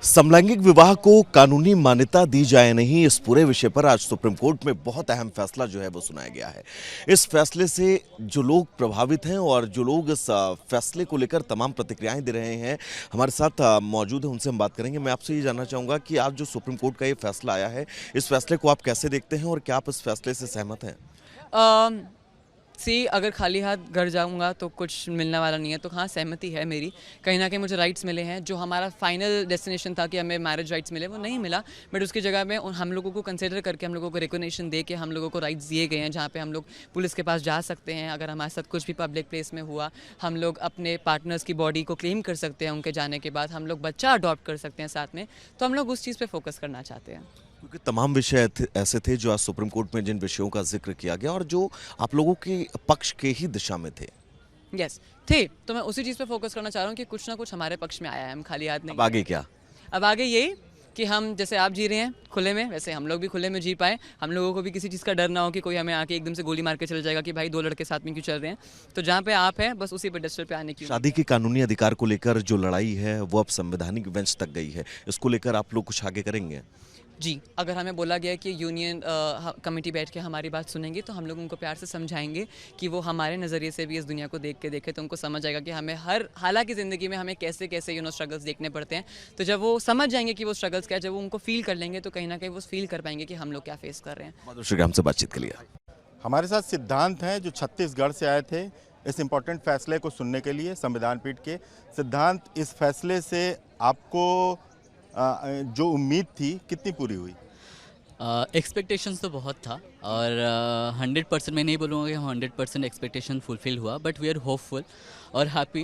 समलैंगिक विवाह को कानूनी मान्यता दी जाए नहीं, इस पूरे विषय पर आज सुप्रीम कोर्ट में बहुत अहम फैसला जो है वो सुनाया गया है। इस फैसले से जो लोग प्रभावित हैं और जो लोग इस फैसले को लेकर तमाम प्रतिक्रियाएं दे रहे हैं, हमारे साथ मौजूद हैं, उनसे हम बात करेंगे। मैं आपसे ये जानना चाहूँगा कि आज जो सुप्रीम कोर्ट का ये फैसला आया है, इस फैसले को आप कैसे देखते हैं और क्या आप इस फैसले से सहमत हैं? अगर खाली हाथ घर जाऊंगा तो कुछ मिलने वाला नहीं है, तो हाँ सहमति है मेरी। कहीं ना कहीं मुझे राइट्स मिले हैं, जो हमारा फाइनल डेस्टिनेशन था कि हमें मैरिज राइट्स मिले, वो नहीं मिला। बट उसकी जगह में हम लोगों को कंसिडर करके, हम लोगों को रिकॉग्निशन दे के हम लोगों को राइट्स दिए गए हैं, जहाँ पे हम लोग पुलिस के पास जा सकते हैं। अगर हमारे साथ कुछ भी पब्लिक प्लेस में हुआ, हम लोग अपने पार्टनर्स की बॉडी को क्लेम कर सकते हैं। उनके जाने के बाद हम लोग बच्चा अडॉप्ट कर सकते हैं साथ में। तो हम लोग उस चीज़ पर फोकस करना चाहते हैं। क्योंकि तमाम विषय ऐसे थे जो आज सुप्रीम कोर्ट में जिन विषयों का जिक्र किया गया और जो आप लोगों के पक्ष के ही दिशा में थे। यस थे, तो मैं उसी चीज़ पे फोकस करना चाह रहा हूँ कि कुछ ना कुछ हमारे पक्ष में आया है, हम खाली हाथ नहीं। अब आगे क्या? अब आगे यही कि हम जैसे आप जी रहे हैं खुले में, वैसे हम लोग भी खुले में जी पाए। हम लोगों को भी किसी चीज़ का डर ना हो कि कोई हमें आके एकदम से गोली मार के चल जाएगा कि भाई दो लड़के साथ में क्यों चल रहे हैं। तो जहाँ पे आप हैं, बस उसी पेडेस्टल पे आने की। शादी के कानूनी अधिकार को लेकर जो लड़ाई है वो अब संवैधानिक बेंच तक गई है। इसको लेकर आप लोग कुछ आगे करेंगे? जी, अगर हमें बोला गया कि यूनियन कमेटी बैठ के हमारी बात सुनेंगी, तो हम लोग उनको प्यार से समझाएंगे कि वो हमारे नज़रिए से भी इस दुनिया को देख के देखे, तो उनको समझ आएगा कि हमें हर हालांकि ज़िंदगी में हमें कैसे कैसे स्ट्रगल्स देखने पड़ते हैं। तो जब वो समझ जाएंगे कि वो स्ट्रगल्स क्या है, जब वो उनको फील कर लेंगे, तो कहीं ना कहीं वो फील कर पाएंगे कि हम लोग क्या फेस कर रहे हैं। बहुत शुक्रिया हमसे बातचीत के लिए। हमारे साथ सिद्धांत हैं जो छत्तीसगढ़ से आए थे इस इम्पोर्टेंट फैसले को सुनने के लिए संविधान पीठ के। सिद्धांत, इस फैसले से आपको जो उम्मीद थी कितनी पूरी हुई? एक्सपेक्टेशंस तो बहुत था और 100% मैं नहीं बोलूँगा कि 100% एक्सपेक्टेशन फुलफिल हुआ, बट वी आर होपफुल और हैप्पी।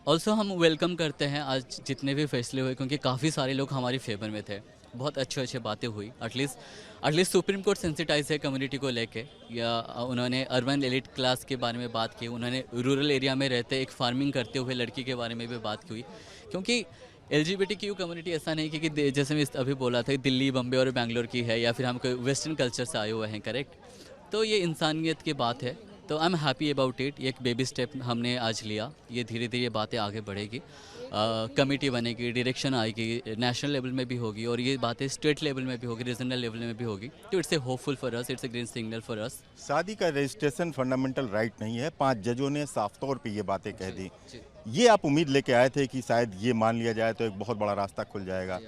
ऑल्सो हम वेलकम करते हैं आज जितने भी फैसले हुए, क्योंकि काफ़ी सारे लोग हमारी फेवर में थे। बहुत अच्छे बातें हुई। एटलीस्ट सुप्रीम कोर्ट सेंसिटाइज है कम्युनिटी को लेके, या उन्होंने अर्बन एलिट क्लास के बारे में बात की, उन्होंने रूरल एरिया में रहते एक फार्मिंग करते हुए लड़की के बारे में भी बात की हुई। क्योंकि LGBTQ कम्युनिटी ऐसा नहीं कि जैसे मैं अभी बोला था दिल्ली, बम्बे और बैंगलोर की है, या फिर हम कोई वेस्टर्न कल्चर से आए हुए हैं, करेक्ट। तो ये इंसानियत की बात है, तो I am happy about it. एक बेबी स्टेप हमने आज लिया, ये धीरे धीरे बातें आगे बढ़ेगी। कमेटी बनेगी, डायरेक्शन आएगी, नेशनल लेवल में भी होगी और ये बातें स्टेट लेवल में भी होगी, रीजनल लेवल में भी होगी। तो it's a hopeful for us, it's a green signal for us. शादी का रजिस्ट्रेशन फंडामेंटल राइट नहीं है, 5 जजों ने साफ तौर पे ये बातें कह दी। ये आप उम्मीद लेके आए थे कि शायद ये मान लिया जाए तो एक बहुत बड़ा रास्ता खुल जाएगा,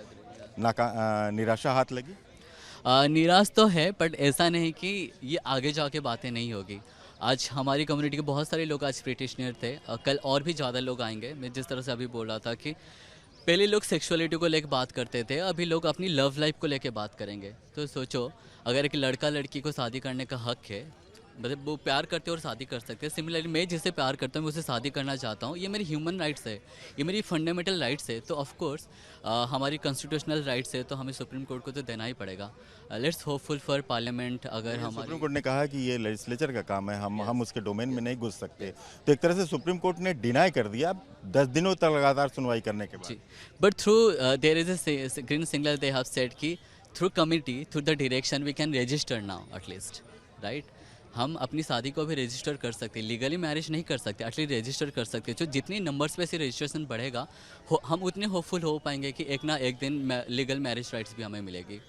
निराशा हाथ लगी? निराश तो है, बट ऐसा नहीं कि ये आगे जाके बातें नहीं होगी। आज हमारी कम्युनिटी के बहुत सारे लोग आज पिटिशनर थे, कल और भी ज़्यादा लोग आएंगे। मैं जिस तरह से अभी बोल रहा था कि पहले लोग सेक्सुअलिटी को लेकर बात करते थे, अभी लोग अपनी लव लाइफ को लेकर बात करेंगे। तो सोचो, अगर एक लड़का लड़की को शादी करने का हक है, मतलब वो प्यार करते हैं और शादी कर सकते हैं। सिमिलरली मैं जिससे प्यार करता हूँ, मैं उससे शादी करना चाहता हूँ। ये मेरी ह्यूमन राइट्स है, ये मेरी फंडामेंटल राइट्स है। तो ऑफ कोर्स हमारी कॉन्स्टिट्यूशनल राइट्स है, तो हमें सुप्रीम कोर्ट को तो देना ही पड़ेगा। Let's hopeful for parliament. अगर हमारी सुप्रीम कोर्ट ने कहा कि ये लेजिस्लेचर का काम है, हम उसके डोमेन में नहीं घुस सकते, तो एक तरह से सुप्रीम कोर्ट ने डिनाई कर दिया 10 दिनों तक लगातार सुनवाई करने के बाद। But through there is a green signal they have said कि through committee, through the direction we can register now at least, right. हम अपनी शादी को भी रजिस्टर कर सकते हैं, लीगली मैरिज नहीं कर सकते, एटलीस्ट रजिस्टर कर सकते हैं। तो जितनी नंबर्स पे से रजिस्ट्रेशन बढ़ेगा, हम उतने होपफुल हो पाएंगे कि एक ना एक दिन लीगल मैरिज राइट्स भी हमें मिलेगी।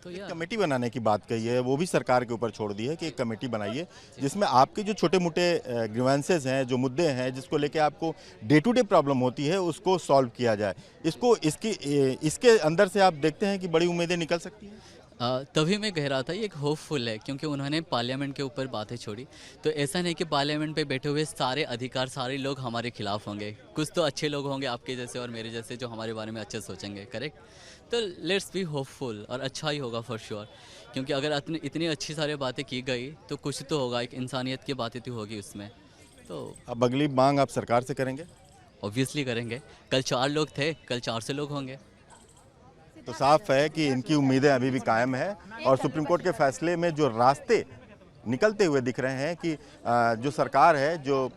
तो ये कमेटी बनाने की बात कही है, वो भी सरकार के ऊपर छोड़ दी है कि एक कमेटी बनाइए जिसमें आपके जो छोटे मोटे ग्रीवेंसेस हैं, जो मुद्दे हैं, जिसको लेके आपको डे टू डे प्रॉब्लम होती है, उसको सॉल्व किया जाए। इसके अंदर से आप देखते हैं कि बड़ी उम्मीदें निकल सकती हैं। तभी मैं कह रहा था ये एक होपफुल है, क्योंकि उन्होंने पार्लियामेंट के ऊपर बातें छोड़ी। तो ऐसा नहीं कि पार्लियामेंट पे बैठे हुए सारे अधिकार, सारे लोग हमारे खिलाफ होंगे। कुछ तो अच्छे लोग होंगे आपके जैसे और मेरे जैसे, जो हमारे बारे में अच्छे सोचेंगे, करेक्ट। तो लेट्स बी होपफुल, और अच्छा ही होगा फॉर श्योर। क्योंकि अगर इतनी अच्छी सारी बातें की गई तो कुछ तो होगा, एक इंसानियत की बातें तो होगी उसमें। तो अब अगली मांग आप सरकार से करेंगे? ऑब्वियसली करेंगे। कल 4 लोग थे, कल 400 लोग होंगे। तो साफ है कि इनकी उम्मीदें अभी भी कायम है और सुप्रीम कोर्ट के फैसले में जो रास्ते निकलते हुए दिख रहे हैं कि जो सरकार है, जो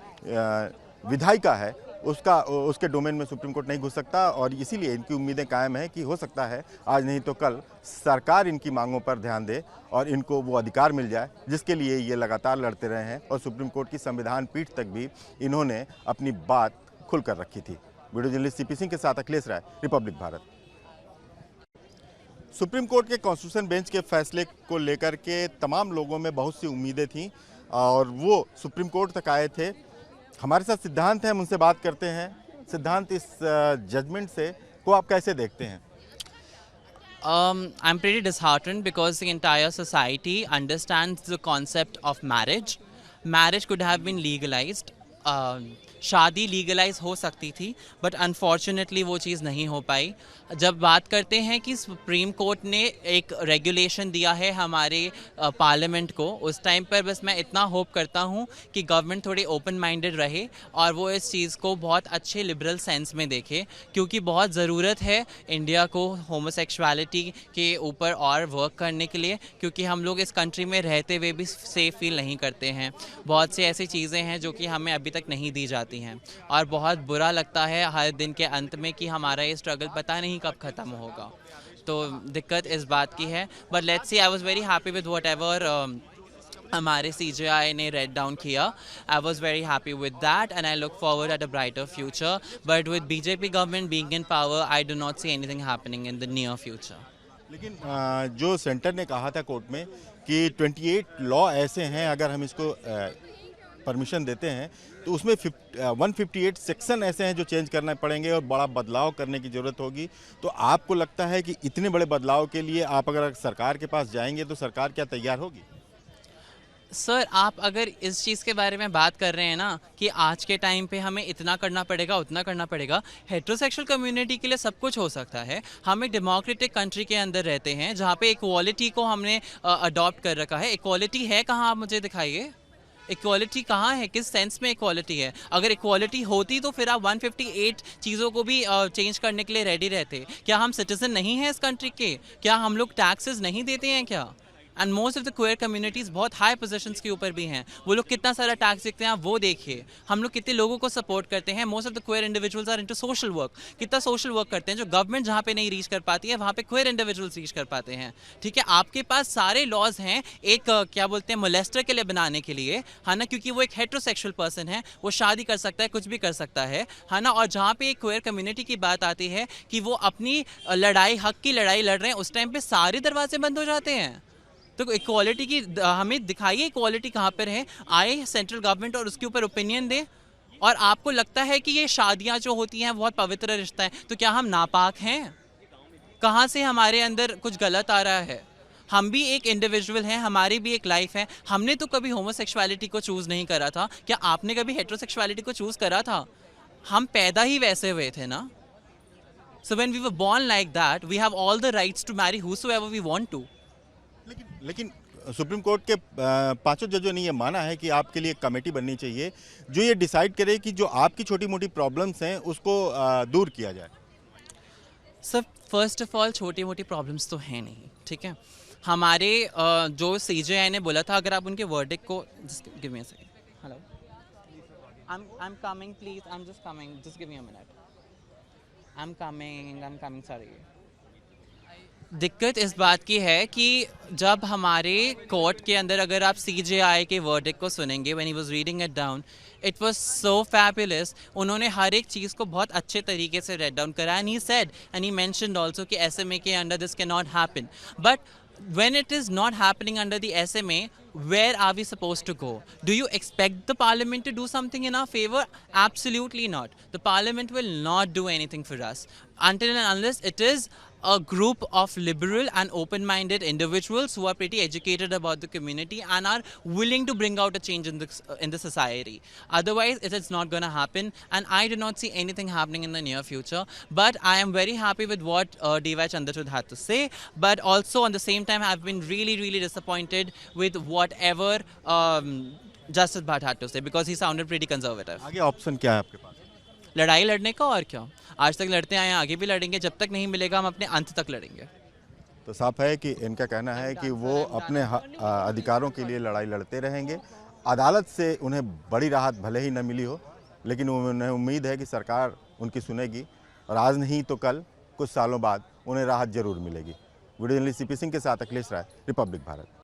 विधायिका है, उसके डोमेन में सुप्रीम कोर्ट नहीं घुस सकता और इसीलिए इनकी उम्मीदें कायम है कि हो सकता है आज नहीं तो कल सरकार इनकी मांगों पर ध्यान दे और इनको वो अधिकार मिल जाए जिसके लिए ये लगातार लड़ते रहे हैं और सुप्रीम कोर्ट की संविधान पीठ तक भी इन्होंने अपनी बात खुलकर रखी थी। वीडियो जर्नलिस्ट सीपी सिंह के साथ अखिलेश राय, रिपब्लिक भारत। सुप्रीम कोर्ट के कॉन्स्टिट्यूशन बेंच के फैसले को लेकर के तमाम लोगों में बहुत सी उम्मीदें थीं और वो सुप्रीम कोर्ट तक आए थे। हमारे साथ सिद्धांत हैं, हम उनसे बात करते हैं। सिद्धांत, इस जजमेंट से को आप कैसे देखते हैं? I'm pretty disheartened because the entire society understands the concept of marriage. Marriage could have been legalized. शादी लीगलाइज हो सकती थी बट अनफॉर्चुनेटली वो चीज़ नहीं हो पाई। जब बात करते हैं कि सुप्रीम कोर्ट ने एक रेगुलेशन दिया है हमारे पार्लियामेंट को, उस टाइम पर बस मैं इतना होप करता हूँ कि गवर्नमेंट थोड़ी ओपन माइंडेड रहे और वो इस चीज़ को बहुत अच्छे लिबरल सेंस में देखे, क्योंकि बहुत ज़रूरत है इंडिया को होमोसेक्सुअलिटी के ऊपर और वर्क करने के लिए, क्योंकि हम लोग इस कंट्री में रहते हुए भी सेफ फील नहीं करते हैं। बहुत सी ऐसी चीज़ें हैं जो कि हमें अभी तक नहीं दी जाती हैं और बहुत बुरा लगता है हर दिन के अंत में कि हमारा ये स्ट्रगल पता नहीं कब ख़त्म होगा। तो दिक्कत इस बात की है, but let's see. I was very happy with whatever हमारे CJI ने रेड डाउन किया। I was very happy with that and I look forward at a brighter future, but with BJP government being in power I do not see anything happening in the near future. लेकिन जो centre ने कहा था court में कि 28 law ऐसे हैं, अगर हम इसको परमिशन देते हैं तो उसमें 158 सेक्शन ऐसे हैं जो चेंज करने पड़ेंगे और बड़ा बदलाव करने की ज़रूरत होगी। तो आपको लगता है कि इतने बड़े बदलाव के लिए आप अगर सरकार के पास जाएंगे तो सरकार क्या तैयार होगी? सर, आप अगर इस चीज़ के बारे में बात कर रहे हैं ना कि आज के टाइम पे हमें इतना करना पड़ेगा उतना करना पड़ेगा, हेट्रोसेक्सुअल कम्युनिटी के लिए सब कुछ हो सकता है। हम एक डेमोक्रेटिक कंट्री के अंदर रहते हैं जहाँ पे इक्वालिटी को हमने अडॉप्ट कर रखा है। इक्वालिटी है कहाँ, आप मुझे दिखाइए। इक्वालिटी कहाँ है, किस सेंस में इक्वालिटी है? अगर इक्वालिटी होती तो फिर आप 158 चीज़ों को भी चेंज करने के लिए रेडी रहते। क्या हम सिटीजन नहीं हैं इस कंट्री के? क्या हम लोग टैक्सेस नहीं देते हैं क्या? And most of the queer communities बहुत हाई पोजीशंस के ऊपर भी हैं। वो लोग कितना सारा टैक्स देखते हैं, आप वो देखिए। हम लोग कितने लोगों को सपोर्ट करते हैं। Most of the queer individuals are into social work. कितना सोशल वर्क करते हैं जो गवर्नमेंट जहाँ पे नहीं रीच कर पाती है वहाँ पे क्वेयर इंडिविजुअल्स रीच कर पाते हैं। ठीक है, आपके पास सारे लॉज हैं एक क्या बोलते हैं मोलेस्टर के लिए बनाने के लिए, है ना, क्योंकि वो एक हेट्रोसेक्सुअल पर्सन है, वो शादी कर सकता है, कुछ भी कर सकता है ना। और जहाँ पे एक क्वेयर कम्युनिटी की बात आती है कि वो अपनी लड़ाई, हक की लड़ाई लड़ रहे हैं, उस टाइम पे सारे दरवाजे बंद हो जाते हैं। तो इक्वालिटी की हमें दिखाइए इक्वालिटी कहाँ पर है। आए सेंट्रल गवर्नमेंट और उसके ऊपर ओपिनियन दे। और आपको लगता है कि ये शादियाँ जो होती हैं बहुत पवित्र रिश्ता है, तो क्या हम नापाक हैं? कहाँ से हमारे अंदर कुछ गलत आ रहा है? हम भी एक इंडिविजुअल हैं, हमारी भी एक लाइफ है। हमने तो कभी होमोसेक्सुअलिटी को चूज़ नहीं करा था। क्या आपने कभी हेट्रोसेक्सुअलिटी को चूज़ करा था? हम पैदा ही वैसे हुए थे ना। So when we were born like that we have all the rights to marry whosoever we want to. लेकिन सुप्रीम कोर्ट के पांचों जजों ने ये माना है कि आपके लिए एक कमेटी बननी चाहिए जो ये डिसाइड करे कि जो आपकी छोटी मोटी प्रॉब्लम्स हैं उसको दूर किया जाए। सर, फर्स्ट ऑफ ऑल छोटी मोटी प्रॉब्लम्स तो हैं नहीं, ठीक है। हमारे जो CJI ने बोला था, अगर आप उनके वर्डिक्ट को give me a second, hello, I am coming please, I am just coming, just give me a minute, I am coming, sorry. दिक्कत इस बात की है कि जब हमारे कोर्ट के अंदर अगर आप CJI के वर्डिक्ट को सुनेंगे, when he was reading it down, it was so fabulous. उन्होंने हर एक चीज़ को बहुत अच्छे तरीके से रेड डाउन करा, and he said and he mentioned also कि SMA के under this can not happen. But when it is not happening under the SMA, where are we supposed to go? Do you expect the parliament to do something in our favor? Absolutely not. The parliament will not do anything for us until and unless it is a group of liberal and open-minded individuals who are pretty educated about the community and are willing to bring out a change in the society. Otherwise, it is not going to happen, and I do not see anything happening in the near future. But I am very happy with what D.Y. Chandrachud had to say. But also, on the same time, I have been really disappointed with whatever Justice Bhatt had to say, because he sounded pretty conservative. आगे option क्या है आपके पास? लड़ाई लड़ने का, और क्या। आज तक लड़ते आए हैं, आगे भी लड़ेंगे। जब तक नहीं मिलेगा हम अपने अंत तक लड़ेंगे। तो साफ है कि इनका कहना है कि वो अपने अधिकारों के लिए लड़ाई लड़ते रहेंगे। अदालत से उन्हें बड़ी राहत भले ही न मिली हो, लेकिन उन्हें उम्मीद है कि सरकार उनकी सुनेगी और आज नहीं तो कल, कुछ सालों बाद उन्हें राहत जरूर मिलेगी। वीडियो जर्नलिस्ट CP सिंह के साथ अखिलेश राय, रिपब्लिक भारत।